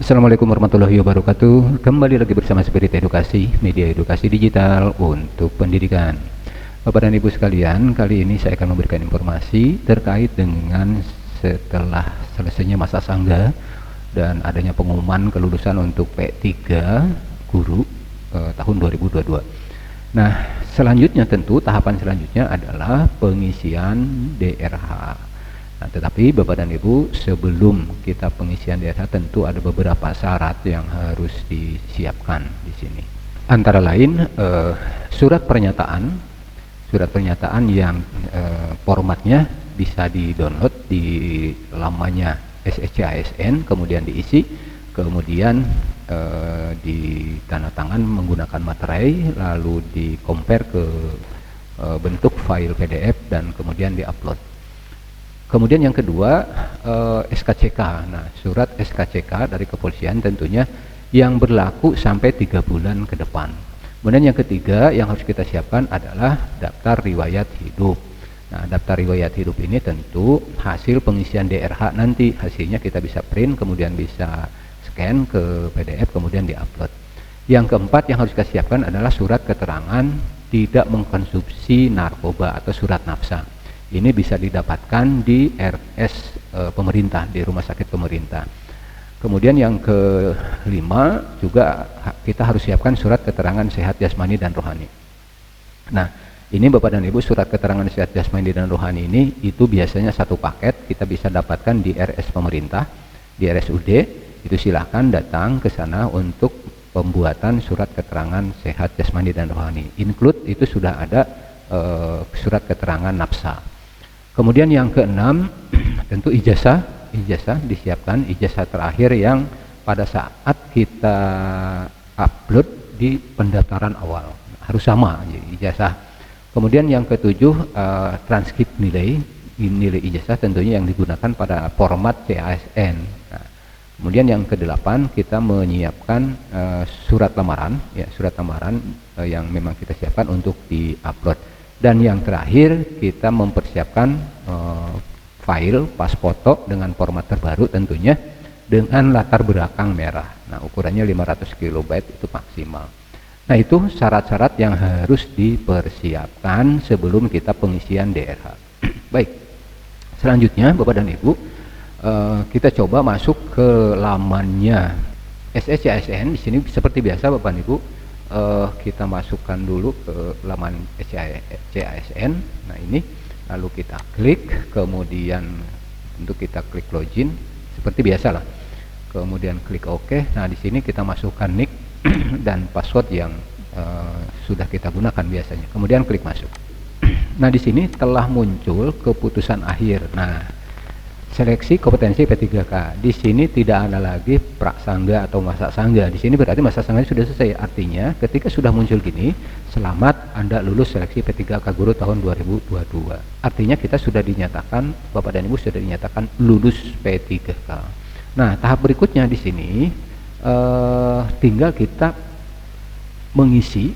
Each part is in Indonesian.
Assalamualaikum warahmatullahi wabarakatuh. Kembali lagi bersama Spirit Edukasi, media edukasi digital untuk pendidikan. Bapak dan Ibu sekalian, kali ini saya akan memberikan informasi terkait dengan setelah selesainya masa sangga dan adanya pengumuman kelulusan untuk P3 guru tahun 2022. Nah, selanjutnya tentu tahapan selanjutnya adalah pengisian DRH. Nah, tetapi Bapak dan Ibu, sebelum kita pengisian DRH tentu ada beberapa syarat yang harus disiapkan di sini. Antara lain surat pernyataan yang formatnya bisa di-download di lamanya SSCASN, kemudian diisi, kemudian ditandatangan menggunakan materai, lalu di-compare ke bentuk file PDF dan kemudian di-upload. Kemudian yang kedua, SKCK. Nah, surat SKCK dari kepolisian tentunya yang berlaku sampai 3 bulan ke depan. Kemudian yang ketiga yang harus kita siapkan adalah daftar riwayat hidup. Nah, daftar riwayat hidup ini tentu hasil pengisian DRH nanti. Hasilnya kita bisa print, kemudian bisa scan ke PDF, kemudian diupload. Yang keempat yang harus kita siapkan adalah surat keterangan tidak mengkonsumsi narkoba atau surat nafsa. Ini bisa didapatkan di RS pemerintah, di rumah sakit pemerintah. Kemudian yang kelima juga kita harus siapkan surat keterangan sehat jasmani dan rohani. Nah, ini Bapak dan Ibu, surat keterangan sehat jasmani dan rohani ini itu biasanya satu paket, kita bisa dapatkan di RS pemerintah, di RSUD. Itu silahkan datang ke sana untuk pembuatan surat keterangan sehat jasmani dan rohani. Include itu sudah ada surat keterangan nafsa. Kemudian yang keenam tentu ijazah disiapkan, ijazah terakhir yang pada saat kita upload di pendaftaran awal harus sama ijazah. Kemudian yang ketujuh transkrip nilai ijazah tentunya yang digunakan pada format CASN. Nah, kemudian yang kedelapan kita menyiapkan surat lamaran yang memang kita siapkan untuk diupload. Dan yang terakhir kita mempersiapkan file pas foto dengan format terbaru tentunya dengan latar belakang merah. Nah, ukurannya 500 KB itu maksimal. Nah, itu syarat-syarat yang harus dipersiapkan sebelum kita pengisian DRH. Baik, selanjutnya Bapak dan Ibu, kita coba masuk ke lamannya SSCASN. Di sini seperti biasa Bapak dan Ibu, kita masukkan dulu ke laman CASN. Nah, ini lalu kita klik, kemudian untuk kita klik login seperti biasa lah, kemudian klik OK. Nah, di sini kita masukkan nick dan password yang sudah kita gunakan biasanya, kemudian klik masuk. Nah, di sini telah muncul keputusan akhir. Nah, seleksi kompetensi P3K. Di sini tidak ada lagi prasangga atau masa sangga. Di sini berarti masa sangga sudah selesai. Artinya ketika sudah muncul gini, selamat Anda lulus seleksi P3K Guru tahun 2022. Artinya kita sudah dinyatakan, Bapak dan Ibu sudah dinyatakan lulus P3K. Nah, tahap berikutnya di sini tinggal kita mengisi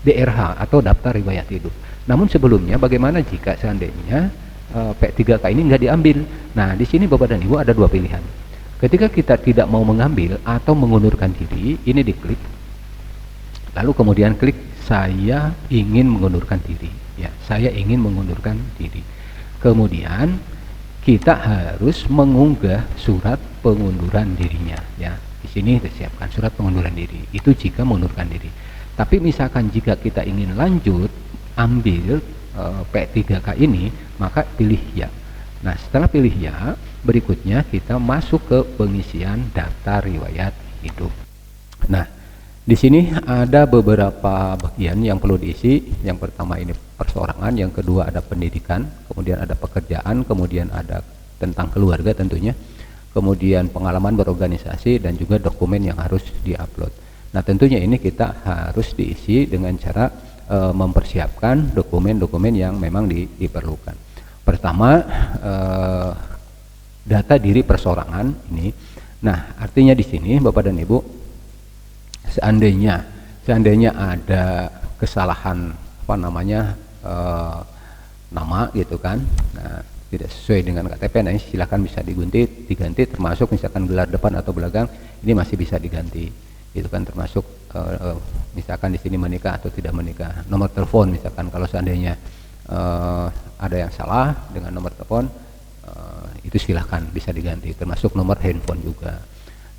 DRH atau daftar riwayat hidup. Namun sebelumnya bagaimana jika seandainya P3K ini nggak diambil? Nah, di sini Bapak dan Ibu ada dua pilihan. Ketika kita tidak mau mengambil atau mengundurkan diri, ini diklik, lalu kemudian klik saya ingin mengundurkan diri. Ya, saya ingin mengundurkan diri. Kemudian kita harus mengunggah surat pengunduran dirinya. Ya, di sini disiapkan surat pengunduran diri. Itu jika mengundurkan diri. Tapi misalkan jika kita ingin lanjut ambil P3K ini, maka pilih ya. Nah, setelah pilih ya, berikutnya kita masuk ke pengisian daftar riwayat hidup. Nah, di sini ada beberapa bagian yang perlu diisi. Yang pertama ini perseorangan, yang kedua ada pendidikan, kemudian ada pekerjaan, kemudian ada tentang keluarga tentunya, kemudian pengalaman berorganisasi, dan juga dokumen yang harus diupload. Nah, tentunya ini kita harus diisi dengan cara mempersiapkan dokumen-dokumen yang memang diperlukan. Pertama, data diri perseorangan ini. Nah, artinya di sini Bapak dan Ibu, seandainya ada kesalahan nama gitu kan, nah, tidak sesuai dengan KTP, nah ini silakan bisa diganti, termasuk misalkan gelar depan atau belakang ini masih bisa diganti. Itu kan termasuk misalkan di sini menikah atau tidak menikah. Nomor telepon misalkan kalau seandainya ada yang salah dengan nomor telepon, itu silahkan bisa diganti, termasuk nomor handphone juga.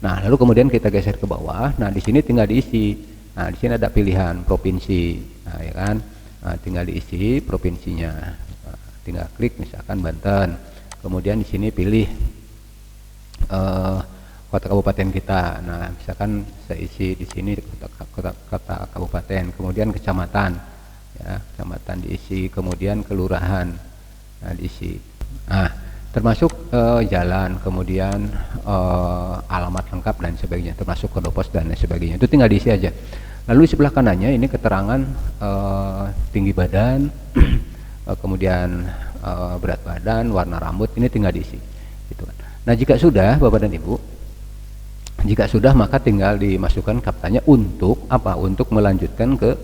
Nah, lalu kemudian kita geser ke bawah. Nah, di sini tinggal diisi. Nah, di sini ada pilihan provinsi, nah, ya kan. Nah, tinggal diisi provinsinya. Nah, tinggal klik misalkan Banten. Kemudian di sini pilih kota kabupaten kita. Nah, misalkan saya isi di sini kota kabupaten, kemudian kecamatan, ya, kecamatan diisi, kemudian kelurahan, nah, diisi. Nah, termasuk jalan, kemudian alamat lengkap dan sebagainya, termasuk kode pos dan sebagainya. Itu tinggal diisi aja. Lalu di sebelah kanannya ini keterangan tinggi badan, kemudian berat badan, warna rambut, ini tinggal diisi. Gitu kan. Nah, jika sudah Bapak dan Ibu, jika sudah maka tinggal dimasukkan kaptanya untuk apa? Untuk melanjutkan ke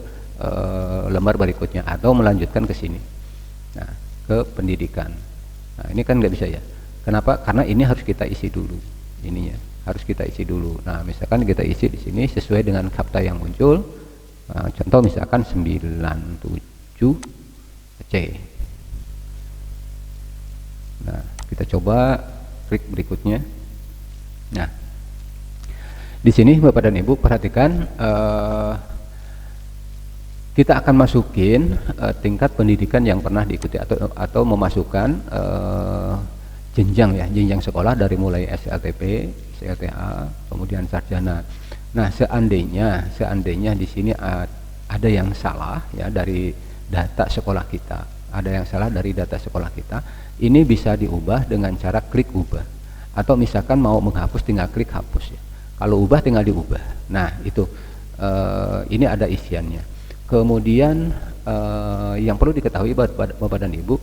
lembar berikutnya atau melanjutkan ke sini. Nah, ke pendidikan. Nah, ini kan nggak bisa ya. Kenapa? Karena ini harus kita isi dulu. Ininya harus kita isi dulu. Nah, misalkan kita isi di sini sesuai dengan kapta yang muncul. Nah, contoh misalkan 97C. Nah, kita coba klik berikutnya. Nah, di sini Bapak dan Ibu perhatikan, kita akan masukin tingkat pendidikan yang pernah diikuti atau memasukkan jenjang ya, jenjang sekolah dari mulai SLTP, SLTA, kemudian sarjana. Nah, seandainya di sini ada yang salah ya dari data sekolah kita, ada yang salah dari data sekolah kita, ini bisa diubah dengan cara klik ubah, atau misalkan mau menghapus tinggal klik hapus ya. Kalau ubah tinggal diubah. Nah, itu ini ada isiannya. Kemudian yang perlu diketahui Bapak dan Ibu,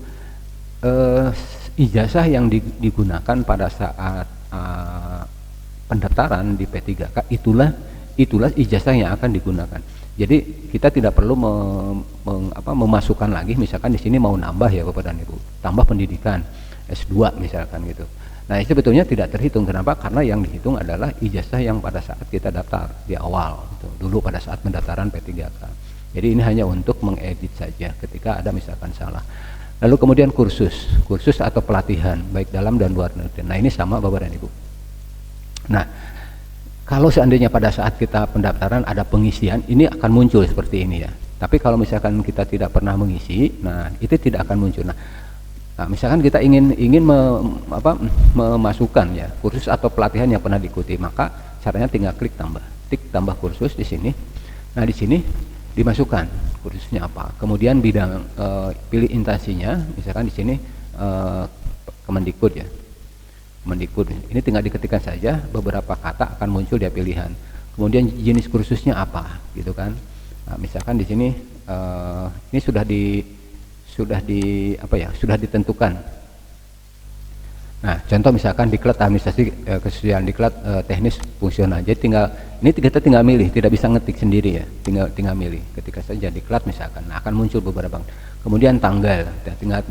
ijazah yang digunakan pada saat pendaftaran di P3K itulah ijazah yang akan digunakan. Jadi kita tidak perlu memasukkan lagi, misalkan di sini mau nambah ya Bapak dan Ibu, tambah pendidikan S2 misalkan gitu. Nah, itu sebetulnya tidak terhitung. Kenapa? Karena yang dihitung adalah ijazah yang pada saat kita daftar di awal gitu, dulu pada saat pendaftaran P3K. Jadi ini hanya untuk mengedit saja ketika ada misalkan salah. Lalu kemudian kursus atau pelatihan baik dalam dan luar negeri. Nah, ini sama Bapak dan Ibu. Nah, kalau seandainya pada saat kita pendaftaran ada pengisian, ini akan muncul seperti ini ya. Tapi kalau misalkan kita tidak pernah mengisi, nah itu tidak akan muncul. Nah, misalkan kita ingin memasukkan ya kursus atau pelatihan yang pernah diikuti, maka caranya tinggal klik tambah kursus di sini. Nah, di sini dimasukkan kursusnya apa, kemudian bidang, pilih instansinya, misalkan di sini Kemendikbud ya, Kemendikbud. Ini tinggal diketikkan saja, beberapa kata akan muncul dia pilihan. Kemudian jenis kursusnya apa, gitu kan. Nah, misalkan di sini ini sudah ditentukan. Nah, contoh misalkan diklat administrasi kesesuaian, diklat teknis fungsional. Jadi kita tinggal milih, tidak bisa ngetik sendiri ya. Tinggal milih. Ketika saja diklat misalkan, nah, akan muncul beberapa. Kemudian tanggal,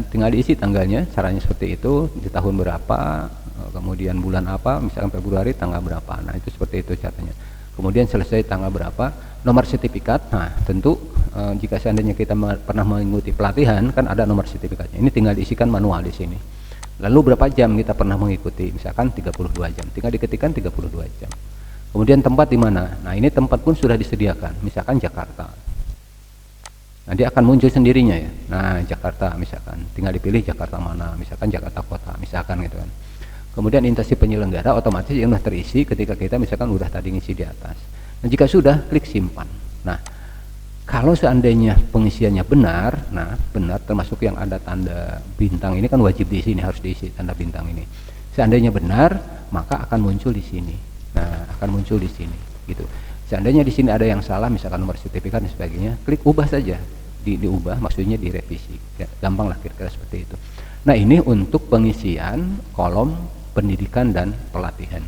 tinggal diisi tanggalnya. Caranya seperti itu, di tahun berapa, kemudian bulan apa, misalkan Februari tanggal berapa. Nah, itu seperti itu caranya. Kemudian selesai tanggal berapa, nomor sertifikat. Nah, tentu jika seandainya kita pernah mengikuti pelatihan, kan ada nomor sertifikatnya. Ini tinggal diisikan manual di sini. Lalu berapa jam kita pernah mengikuti, misalkan 32 jam, tinggal diketikkan 32 jam. Kemudian tempat di mana, nah ini tempat pun sudah disediakan, misalkan Jakarta. Nah, dia akan muncul sendirinya ya. Nah, Jakarta misalkan, tinggal dipilih Jakarta mana, misalkan Jakarta Kota, misalkan gitu kan. Kemudian instansi penyelenggara otomatis yang sudah terisi ketika kita misalkan udah tadi ngisi di atas. Nah, jika sudah, klik simpan. Nah, kalau seandainya pengisiannya benar, nah benar, termasuk yang ada tanda bintang ini kan wajib diisi, ini harus diisi tanda bintang ini. Seandainya benar, maka akan muncul di sini. Nah, akan muncul di sini, gitu. Seandainya di sini ada yang salah, misalkan nomor sertifikat dan sebagainya, klik ubah saja, diubah, maksudnya direvisi. Ya, gampang lah kira-kira seperti itu. Nah, ini untuk pengisian kolom pendidikan dan pelatihan.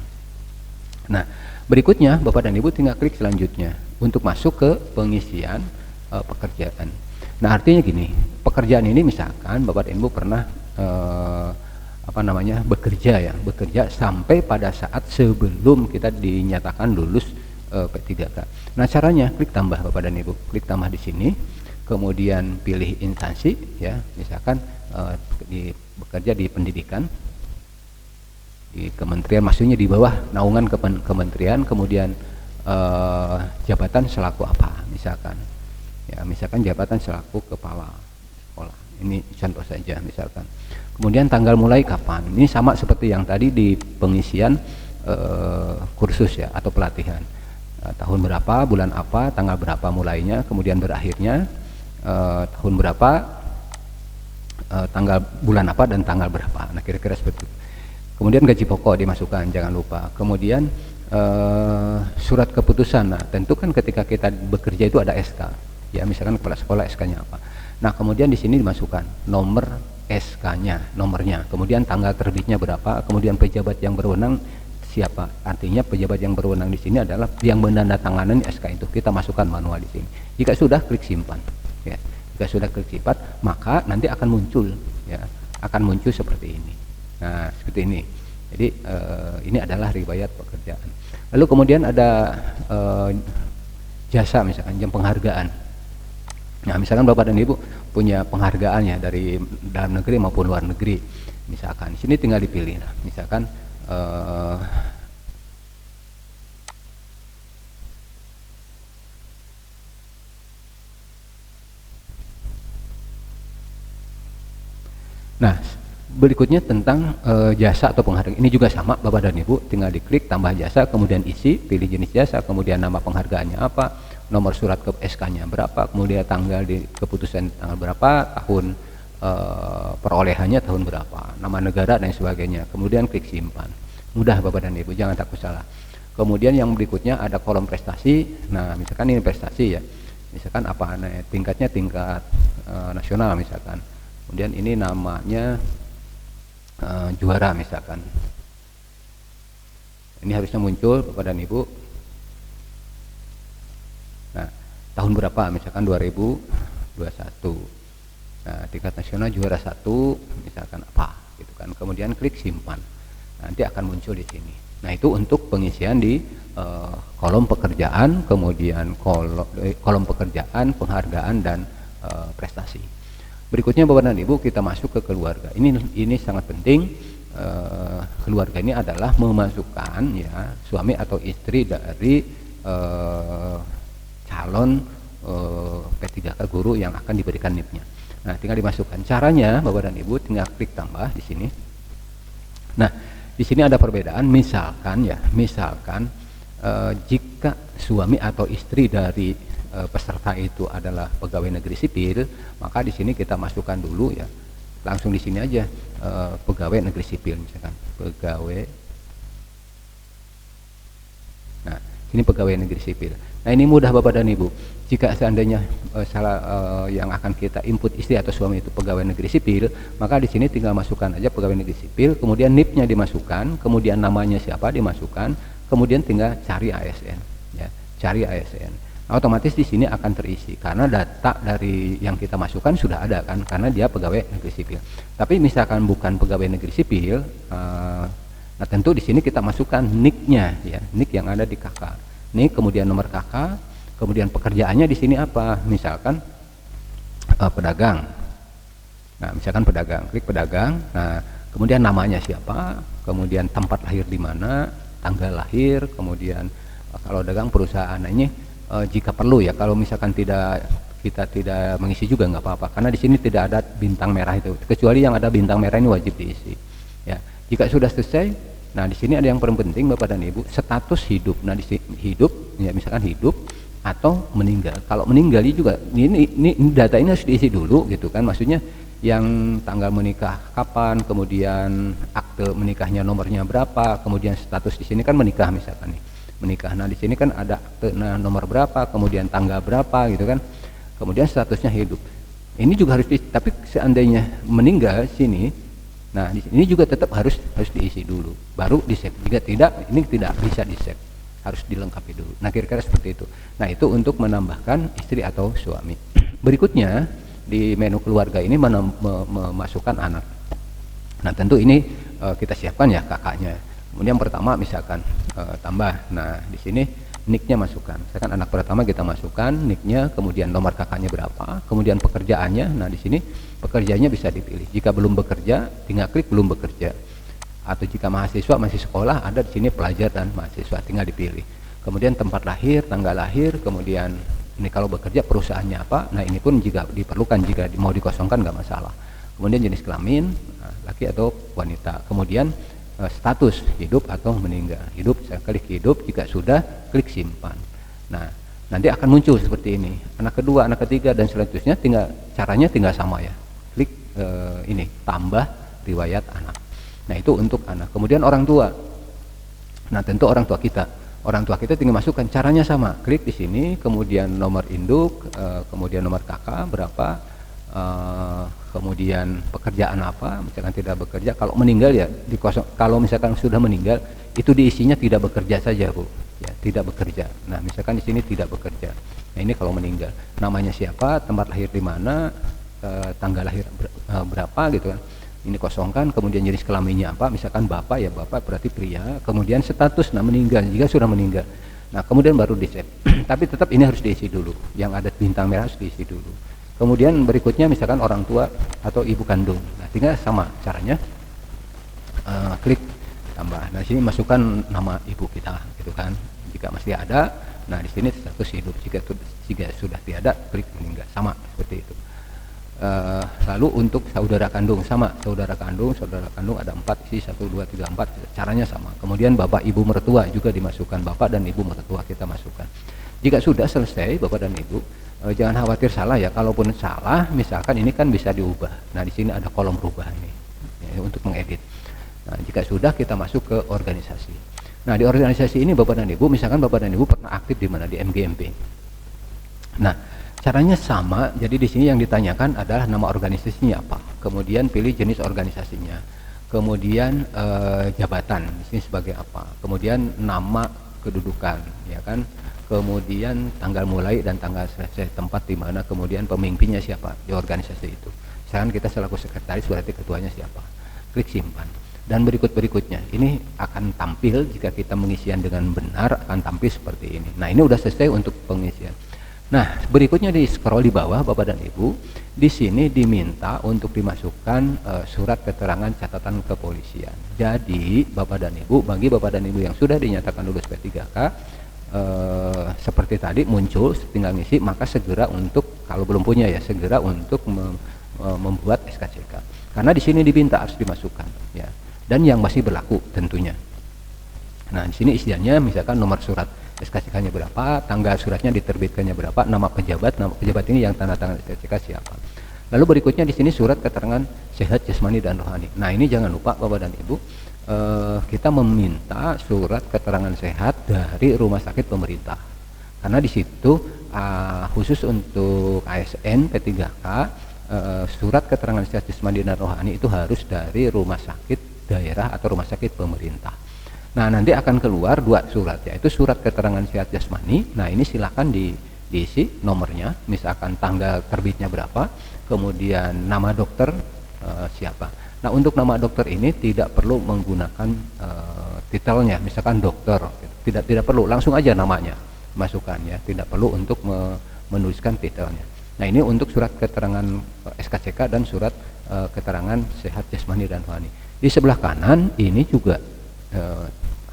Nah, berikutnya Bapak dan Ibu tinggal klik selanjutnya untuk masuk ke pengisian pekerjaan. Nah, artinya gini, pekerjaan ini misalkan Bapak dan Ibu pernah apa namanya, bekerja sampai pada saat sebelum kita dinyatakan lulus P3K. Nah, caranya klik tambah Bapak dan Ibu, klik tambah di sini, kemudian pilih instansi ya, misalkan bekerja di pendidikan, di kementerian, maksudnya di bawah naungan kementerian, kemudian jabatan selaku apa misalkan ya, misalkan jabatan selaku kepala sekolah, ini contoh saja misalkan. Kemudian tanggal mulai kapan, ini sama seperti yang tadi di pengisian kursus ya atau pelatihan, tahun berapa, bulan apa, tanggal berapa mulainya, kemudian berakhirnya tahun berapa, tanggal bulan apa dan tanggal berapa. Nah, kira-kira seperti itu. Kemudian gaji pokok dimasukkan, jangan lupa. Kemudian surat keputusan. Nah, tentu kan ketika kita bekerja itu ada SK ya, misalkan kepala sekolah SK-nya apa. Nah, kemudian di sini dimasukkan nomor SK-nya, nomornya, kemudian tanggal terbitnya berapa, kemudian pejabat yang berwenang siapa. Artinya pejabat yang berwenang di sini adalah yang menandatangani SK itu. Kita masukkan manual di sini. Jika sudah, klik simpan ya. Jika sudah klik simpan, maka nanti akan muncul ya, akan muncul seperti ini. Nah, seperti ini. Jadi ini adalah riwayat pekerjaan. Lalu kemudian ada jasa, misalkan jam penghargaan. Nah, misalkan Bapak dan Ibu punya penghargaan ya dari dalam negeri maupun luar negeri. Misalkan di sini tinggal dipilih. Nah, misalkan nah, berikutnya tentang jasa atau penghargaan. Ini juga sama Bapak dan Ibu, tinggal diklik tambah jasa, kemudian isi, pilih jenis jasa, kemudian nama penghargaannya apa, nomor surat ke SK-nya berapa, kemudian tanggal di keputusan tanggal berapa, tahun perolehannya tahun berapa, nama negara dan sebagainya. Kemudian klik simpan. Mudah Bapak dan Ibu, jangan takut salah. Kemudian yang berikutnya ada kolom prestasi. Nah, misalkan ini prestasi ya, misalkan apa, nah, tingkatnya tingkat nasional misalkan. Kemudian ini namanya juara misalkan. Ini harusnya muncul Bapak dan Ibu. Nah, tahun berapa misalkan 2021. Nah, tingkat nasional juara 1 misalkan apa gitu kan. Kemudian klik simpan. Nanti akan muncul di sini. Nah, itu untuk pengisian di kolom pekerjaan, kemudian kolom pekerjaan, penghargaan dan prestasi. Berikutnya Bapak dan Ibu, kita masuk ke keluarga. Ini sangat penting. Keluarga ini adalah memasukkan ya suami atau istri dari calon P3K guru yang akan diberikan NIP-nya. Nah, tinggal dimasukkan. Caranya Bapak dan Ibu tinggal klik tambah di sini. Nah, di sini ada perbedaan. Misalkan jika suami atau istri dari peserta itu adalah pegawai negeri sipil, maka di sini kita masukkan dulu ya, langsung di sini aja pegawai negeri sipil misalkan, pegawai. Nah, ini pegawai negeri sipil. Nah, ini mudah Bapak dan Ibu. Jika seandainya yang akan kita input istri atau suami itu pegawai negeri sipil, maka di sini tinggal masukkan aja pegawai negeri sipil, kemudian NIP-nya dimasukkan, kemudian namanya siapa dimasukkan, kemudian tinggal cari ASN ya, cari ASN. Otomatis di sini akan terisi karena data dari yang kita masukkan sudah ada kan, karena dia pegawai negeri sipil. Tapi misalkan bukan pegawai negeri sipil, nah tentu di sini kita masukkan NIK-nya ya, NIK yang ada di KK. NIK, kemudian nomor KK, kemudian pekerjaannya di sini apa? Misalkan pedagang. Nah, misalkan pedagang, klik pedagang. Nah, kemudian namanya siapa, kemudian tempat lahir di mana, tanggal lahir, kemudian kalau dagang perusahaan. Nah, ini jika perlu ya, kalau misalkan kita tidak mengisi juga nggak apa-apa, karena di sini tidak ada bintang merah itu, kecuali yang ada bintang merah ini wajib diisi ya. Jika sudah selesai, nah di sini ada yang paling penting Bapak dan Ibu, status hidup. Nah, di sini hidup ya, misalkan hidup atau meninggal. Kalau meninggal juga ini data ini harus diisi dulu gitu kan, maksudnya yang tanggal menikah kapan, kemudian akte menikahnya nomornya berapa, kemudian status di sini kan menikah misalkan nih, menikah. Nah, di sini kan ada nomor berapa, kemudian tanggal berapa gitu kan, kemudian statusnya hidup. Ini juga harus tapi seandainya meninggal sini, nah di sini juga tetap harus diisi dulu, baru di save. Jika tidak, ini tidak bisa di save, harus dilengkapi dulu. Nah, kira-kira seperti itu. Nah, itu untuk menambahkan istri atau suami. Berikutnya di menu keluarga ini memasukkan anak. Nah tentu ini kita siapkan ya kakaknya. Kemudian pertama misalkan tambah. Nah di sini nicknya masukkan. Misalkan anak pertama kita masukkan nicknya, kemudian nomor kakaknya berapa, kemudian pekerjaannya. Nah di sini pekerjaannya bisa dipilih. Jika belum bekerja, tinggal klik belum bekerja. Atau jika mahasiswa masih sekolah, ada di sini pelajar dan mahasiswa, tinggal dipilih. Kemudian tempat lahir, tanggal lahir, kemudian ini kalau bekerja perusahaannya apa. Nah ini pun jika diperlukan, jika mau dikosongkan nggak masalah. Kemudian jenis kelamin, laki atau wanita. Kemudian status hidup atau meninggal. Hidup, saya klik hidup, jika sudah klik simpan. Nah nanti akan muncul seperti ini, anak kedua, anak ketiga dan selanjutnya. Caranya tinggal sama ya, klik ini tambah riwayat anak. Nah itu untuk anak. Kemudian orang tua, nah tentu orang tua kita tinggal masukkan, caranya sama, klik di sini, kemudian nomor induk, kemudian nomor kakak berapa, kemudian pekerjaan apa, misalkan tidak bekerja. Kalau meninggal ya kalau misalkan sudah meninggal itu diisinya tidak bekerja saja Bu ya, tidak bekerja. Nah misalkan di sini tidak bekerja. Nah ini kalau meninggal, namanya siapa, tempat lahir di mana, tanggal lahir berapa gitu kan, ini kosongkan. Kemudian jenis kelaminnya apa, misalkan bapak ya bapak berarti pria. Kemudian status, nah meninggal jika sudah meninggal. Nah kemudian baru di save. Tapi tetap ini harus diisi dulu, yang ada bintang merah harus diisi dulu. Kemudian berikutnya misalkan orang tua atau ibu kandung. Nah tinggal sama caranya, klik tambah. Nah di sini masukkan nama ibu kita gitu kan, jika masih ada. Nah di sini status hidup, jika sudah tiada klik meninggal, sama seperti itu. Lalu untuk saudara kandung sama, saudara kandung ada 4 isi 1 2 3 4, caranya sama. Kemudian bapak ibu mertua juga dimasukkan, bapak dan ibu mertua kita masukkan. Jika sudah selesai bapak dan ibu, jangan khawatir salah ya. Kalaupun salah, misalkan ini kan bisa diubah. Nah di sini ada kolom perubahan ini ya, untuk mengedit. Nah jika sudah, kita masuk ke organisasi. Nah di organisasi ini bapak dan ibu, misalkan bapak dan ibu pernah aktif di mana, di MGMP. Nah caranya sama. Jadi di sini yang ditanyakan adalah nama organisasinya apa, kemudian pilih jenis organisasinya, kemudian jabatan di sini sebagai apa, kemudian nama kedudukan ya kan, kemudian tanggal mulai dan tanggal selesai, tempat di mana, kemudian pemimpinnya siapa di organisasi itu. Misalkan kita selaku sekretaris, berarti ketuanya siapa, klik simpan. Dan berikutnya ini akan tampil, jika kita pengisian dengan benar akan tampil seperti ini. Nah ini udah selesai untuk pengisian. Nah berikutnya di scroll di bawah bapak dan ibu, di sini diminta untuk dimasukkan surat keterangan catatan kepolisian. Jadi bapak dan ibu, bagi bapak dan ibu yang sudah dinyatakan lulus P3K, seperti tadi muncul tinggal ngisi, maka segera untuk, kalau belum punya ya, segera untuk membuat SKCK, karena di sini diminta harus dimasukkan ya, dan yang masih berlaku tentunya. Nah di sini isiannya misalkan nomor surat SKCK-nya berapa, tanggal suratnya diterbitkannya berapa, nama pejabat ini yang tanda tangan SKCK siapa. Lalu berikutnya di sini surat keterangan sehat jasmani dan rohani. Nah ini jangan lupa bapak dan ibu, kita meminta surat keterangan sehat dari rumah sakit pemerintah, karena di situ khusus untuk ASN P3K, surat keterangan sehat jasmani dan rohani itu harus dari rumah sakit daerah atau rumah sakit pemerintah. Nah nanti akan keluar 2 surat, yaitu surat keterangan sehat jasmani. Nah ini silakan diisi nomornya, misalkan tanggal terbitnya berapa, kemudian nama dokter siapa. Nah untuk nama dokter ini tidak perlu menggunakan titelnya, misalkan dokter, tidak perlu, langsung aja namanya masukkan ya, tidak perlu untuk menuliskan titelnya. Nah ini untuk surat keterangan SKCK dan surat keterangan sehat jasmani dan rohani. Di sebelah kanan ini juga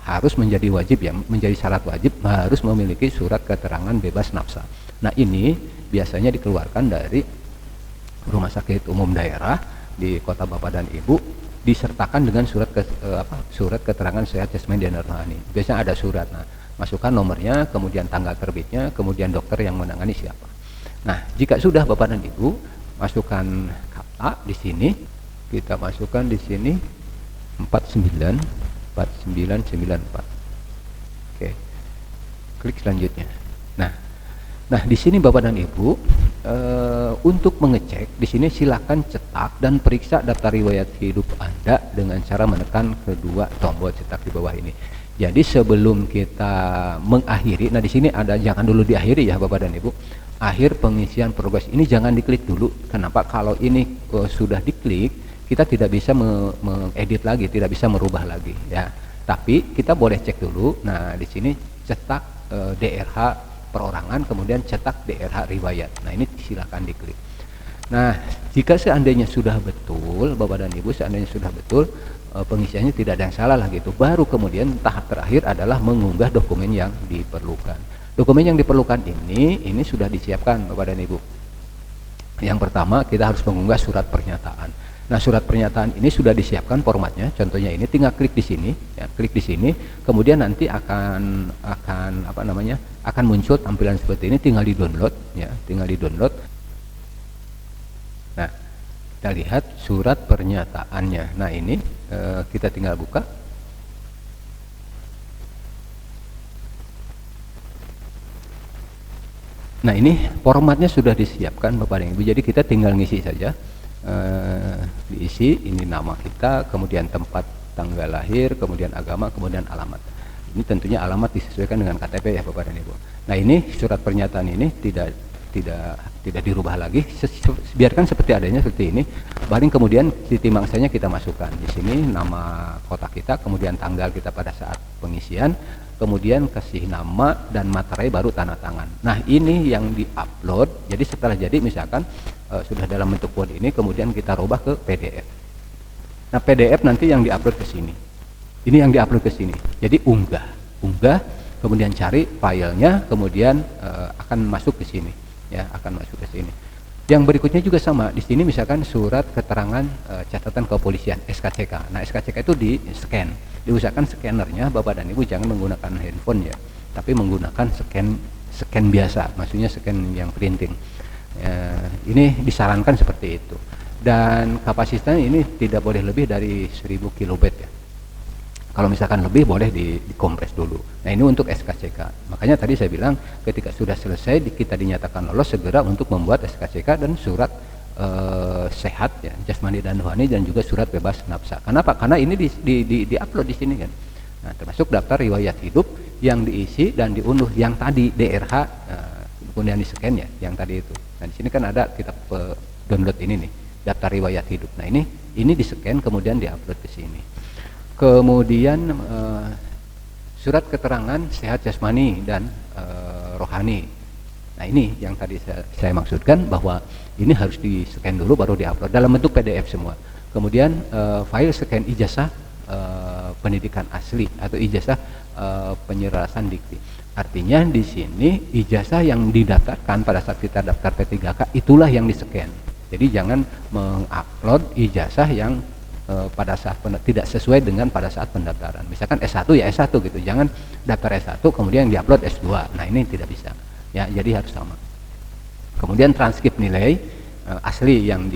harus menjadi wajib ya, menjadi syarat wajib, harus memiliki surat keterangan bebas nafsa. Nah ini biasanya dikeluarkan dari rumah sakit umum daerah di kota bapak dan ibu, disertakan dengan surat keterangan sehat jasmani dan rohani. Biasanya ada surat. Nah masukkan nomornya, kemudian tanggal terbitnya, kemudian dokter yang menangani siapa. Nah jika sudah bapak dan ibu, masukkan kata di sini, kita masukkan di sini 4994. Oke, klik selanjutnya. Nah di sini bapak dan ibu, untuk mengecek di sini silakan cetak dan periksa daftar riwayat hidup Anda dengan cara menekan kedua tombol cetak di bawah ini. Jadi sebelum kita mengakhiri, nah di sini ada, jangan dulu diakhiri ya bapak dan ibu. Akhir pengisian progres ini jangan diklik dulu. Kenapa? Kalau ini sudah diklik, kita tidak bisa mengedit lagi, tidak bisa merubah lagi ya. Tapi kita boleh cek dulu. Nah, di sini cetak DRH perorangan, kemudian cetak DRH riwayat. Nah, ini silakan diklik. Nah, jika seandainya sudah betul, Bapak dan Ibu, seandainya sudah betul, pengisiannya tidak ada yang salah lah gitu. Baru kemudian tahap terakhir adalah mengunggah dokumen yang diperlukan. Dokumen yang diperlukan ini sudah disiapkan Bapak dan Ibu. Yang pertama, kita harus mengunggah surat pernyataan. Nah, surat pernyataan ini sudah disiapkan formatnya. Contohnya ini, tinggal klik di sini, ya, klik di sini, kemudian nanti akan akan muncul tampilan seperti ini. Tinggal di download, ya, tinggal di download. Nah, kita lihat surat pernyataannya. Nah, ini kita tinggal buka. Nah, ini formatnya sudah disiapkan Bapak dan Ibu. Jadi kita tinggal ngisi saja. Diisi ini nama kita, kemudian tempat tanggal lahir, kemudian agama, kemudian alamat. Ini tentunya alamat disesuaikan dengan KTP ya Bapak dan Ibu. Nah, ini surat pernyataan ini tidak dirubah lagi, biarkan seperti adanya seperti ini. Paling kemudian titik mangsanya kita masukkan di sini, nama kota kita, kemudian tanggal kita pada saat pengisian, kemudian kasih nama dan materai, baru tanda tangan. Nah, ini yang diupload. Jadi setelah jadi misalkan sudah dalam bentuk Word ini, kemudian kita rubah ke PDF. Nah, PDF nanti yang diupload ke sini. Ini yang diupload ke sini. Jadi unggah, kemudian cari filenya, kemudian akan masuk ke sini, ya, akan masuk ke sini. Yang berikutnya juga sama. Di sini misalkan surat keterangan catatan kepolisian, SKCK. Nah, SKCK itu di scan. Diusahakan scannernya Bapak dan Ibu jangan menggunakan handphone ya, tapi menggunakan scan biasa, maksudnya scan yang printing. Ini disarankan seperti itu. Dan kapasitasnya ini tidak boleh lebih dari 1000 kilobit ya. Kalau misalkan lebih boleh dikompres dulu. Nah, ini untuk SKCK. Makanya tadi saya bilang ketika sudah selesai kita dinyatakan lolos, segera untuk membuat SKCK dan surat sehat ya, jasmani dan rohani, dan juga surat bebas nafsa. Kenapa? Karena ini di-upload di sini kan. Nah, termasuk daftar riwayat hidup yang diisi dan diunduh yang tadi DRH, kemudian di scan ya, yang tadi itu. Nah, di sini kan ada kita download ini nih, daftar riwayat hidup. Nah, ini di scan kemudian diupload ke sini. Kemudian surat keterangan sehat jasmani dan rohani. Nah, ini yang tadi saya maksudkan, bahwa ini harus di scan dulu baru diupload dalam bentuk PDF semua. Kemudian file scan ijazah pendidikan asli atau ijazah penyerasan dikti. Artinya di sini ijazah yang didaftarkan pada saat kita daftar P3K itulah yang di-scan. Jadi jangan mengupload ijazah yang pada saat tidak sesuai dengan pada saat pendaftaran. Misalkan S1 ya S1 gitu. Jangan daftar S1 kemudian diupload S2. Nah, ini tidak bisa. Ya, jadi harus sama. Kemudian transkrip nilai asli yang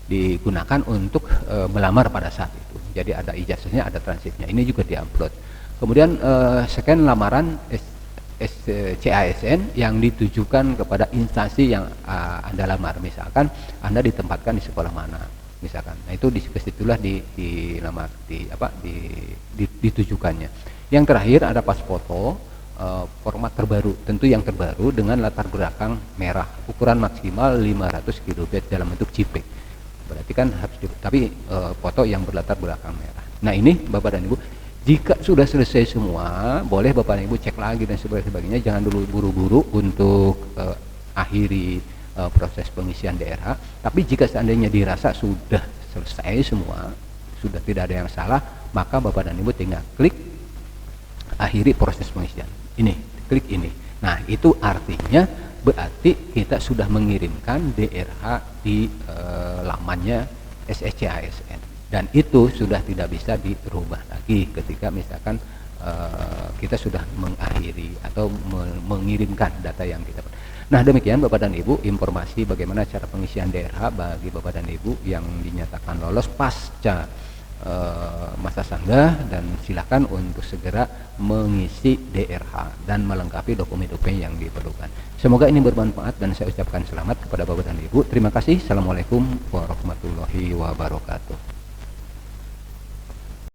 digunakan untuk melamar pada saat itu. Jadi ada ijazahnya, ada transkripnya. Ini juga diupload. Kemudian scan lamaran CASN yang ditujukan kepada instansi yang Anda lamar. Misalkan Anda ditempatkan di sekolah mana, misalkan. Nah, itu disitulah dilamar, ditujukannya. Yang terakhir ada pas foto, format terbaru, tentu yang terbaru dengan latar belakang merah, ukuran maksimal 500 kilobit dalam bentuk JPEG. Berarti kan harus tapi foto yang berlatar belakang merah. Nah, ini Bapak dan Ibu, jika sudah selesai semua, boleh Bapak dan Ibu cek lagi dan sebagainya. Jangan dulu buru-buru untuk akhiri proses pengisian DRH. Tapi jika seandainya dirasa sudah selesai semua, sudah tidak ada yang salah, maka Bapak dan Ibu tinggal klik akhiri proses pengisian. Ini, klik ini. Nah, itu artinya berarti kita sudah mengirimkan DRH di lamannya SSCASN. Dan itu sudah tidak bisa dirubah lagi ketika misalkan kita sudah mengakhiri atau mengirimkan data yang kita. Nah, demikian Bapak dan Ibu informasi bagaimana cara pengisian DRH bagi Bapak dan Ibu yang dinyatakan lolos pasca masa sanggah, dan silakan untuk segera mengisi DRH dan melengkapi dokumen-dokumen yang diperlukan. Semoga ini bermanfaat dan saya ucapkan selamat kepada Bapak dan Ibu. Terima kasih. Assalamualaikum warahmatullahi wabarakatuh.